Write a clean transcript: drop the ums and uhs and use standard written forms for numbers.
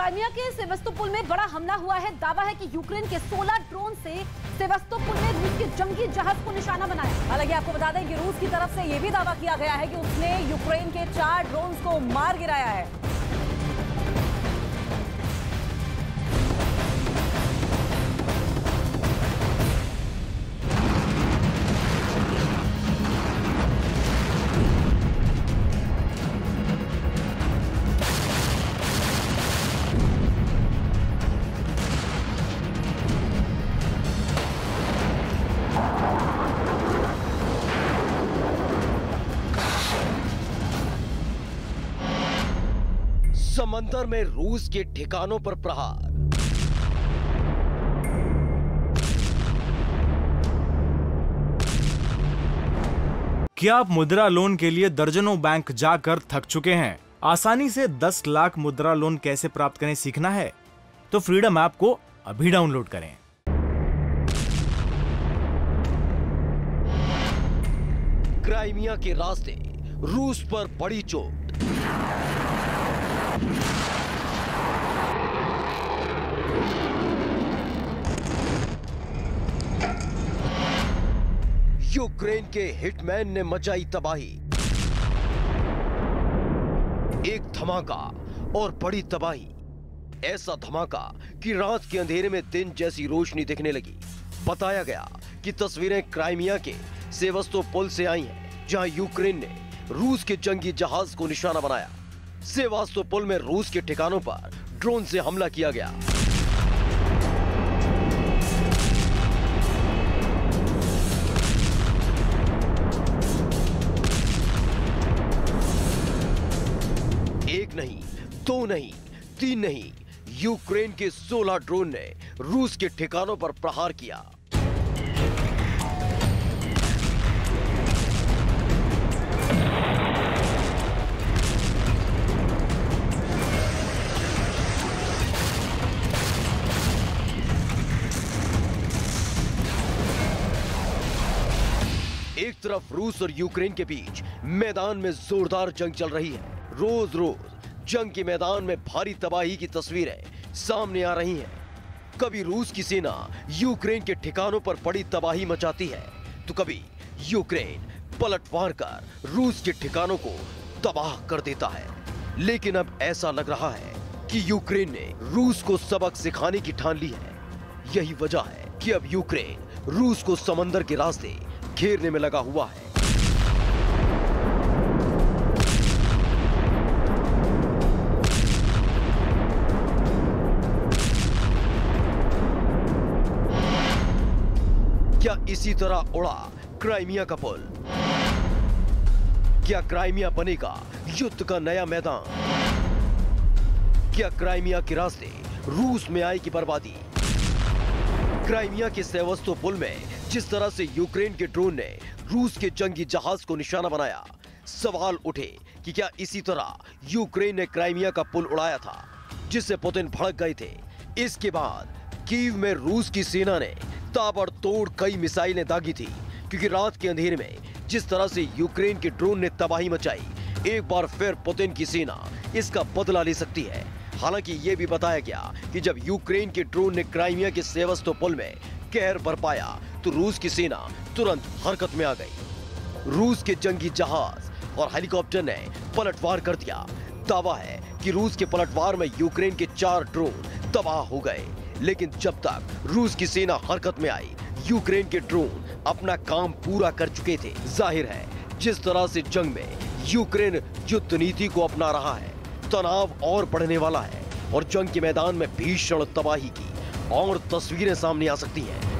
Crimea के Sevastopol में बड़ा हमला हुआ है। दावा है कि यूक्रेन के 16 ड्रोन से सेवास्तोपोल में रूस के जंगी जहाज को निशाना बनाया। हालांकि आपको बता दें कि रूस की तरफ से यह भी दावा किया गया है कि उसने यूक्रेन के 4 ड्रोन को मार गिराया है। समंदर में रूस के ठिकानों पर प्रहार। क्या आप मुद्रा लोन के लिए दर्जनों बैंक जाकर थक चुके हैं? आसानी से 10 लाख मुद्रा लोन कैसे प्राप्त करें सीखना है तो फ्रीडम ऐप को अभी डाउनलोड करें। क्राइमिया के रास्ते रूस पर बड़ी चोट। यूक्रेन के हिटमैन ने मचाई तबाही। एक धमाका और बड़ी तबाही। ऐसा धमाका कि रात के अंधेरे में दिन जैसी रोशनी दिखने लगी। बताया गया कि तस्वीरें क्राइमिया के सेवास्तोपोल से आई हैं, जहां यूक्रेन ने रूस के जंगी जहाज को निशाना बनाया। सेवास्तोपोल में रूस के ठिकानों पर ड्रोन से हमला किया गया। एक नहीं, दो नहीं, तीन नहीं, यूक्रेन के 16 ड्रोन ने रूस के ठिकानों पर प्रहार किया। एक तरफ रूस और यूक्रेन के बीच मैदान में जोरदार जंग चल रही है। रोज रोज जंग के मैदान में भारी तबाही की तस्वीरें सामने आ रही हैं। कभी रूस की सेना यूक्रेन के ठिकानों पर बड़ी तबाही मचाती है तो कभी यूक्रेन पलटवार कर रूस के ठिकानों को तबाह कर देता है। लेकिन अब ऐसा लग रहा है कि यूक्रेन ने रूस को सबक सिखाने की ठान ली है। यही वजह है कि अब यूक्रेन रूस को समंदर के रास्ते घेरने में लगा हुआ है। क्या इसी तरह उड़ा क्राइमिया का पुल? क्या क्राइमिया बनेगा युद्ध का नया मैदान? क्या क्राइमिया के रास्ते रूस में आएगी बर्बादी? क्राइमिया के सेवास्तोपोल में जिस तरह से यूक्रेन के ड्रोन ने रूस के जंगी जहाज को निशाना बनाया, सवाल उठे कि क्या इसी तरह यूक्रेन ने क्राइमिया का पुल उड़ाया था, जिससे पुतिन भड़क गए थे। इसके बाद कीव में रूस की सेना ने ताबड़तोड़ कई मिसाइलें दागी थी, क्योंकि रात के अंधेरे में जिस तरह से यूक्रेन के ड्रोन ने तबाही मचाई, एक बार फिर पुतिन की सेना इसका बदला ले सकती है। हालांकि यह भी बताया गया कि जब यूक्रेन के ड्रोन ने क्राइमिया के सेवास्तोपोल में कहर बरपाया तो रूस की सेना तुरंत हरकत में आ गई। रूस के जंगी जहाज और हेलीकॉप्टर ने पलटवार कर दिया। दावा है कि रूस के पलटवार में यूक्रेन के 4 ड्रोन तबाह हो गए। लेकिन जब तक रूस की सेना हरकत में आई, यूक्रेन के ड्रोन अपना काम पूरा कर चुके थे। जाहिर है जिस तरह से जंग में यूक्रेन युद्ध नीति को अपना रहा है, तनाव और बढ़ने वाला है और जंग के मैदान में भीषण तबाही की और तस्वीरें सामने आ सकती हैं।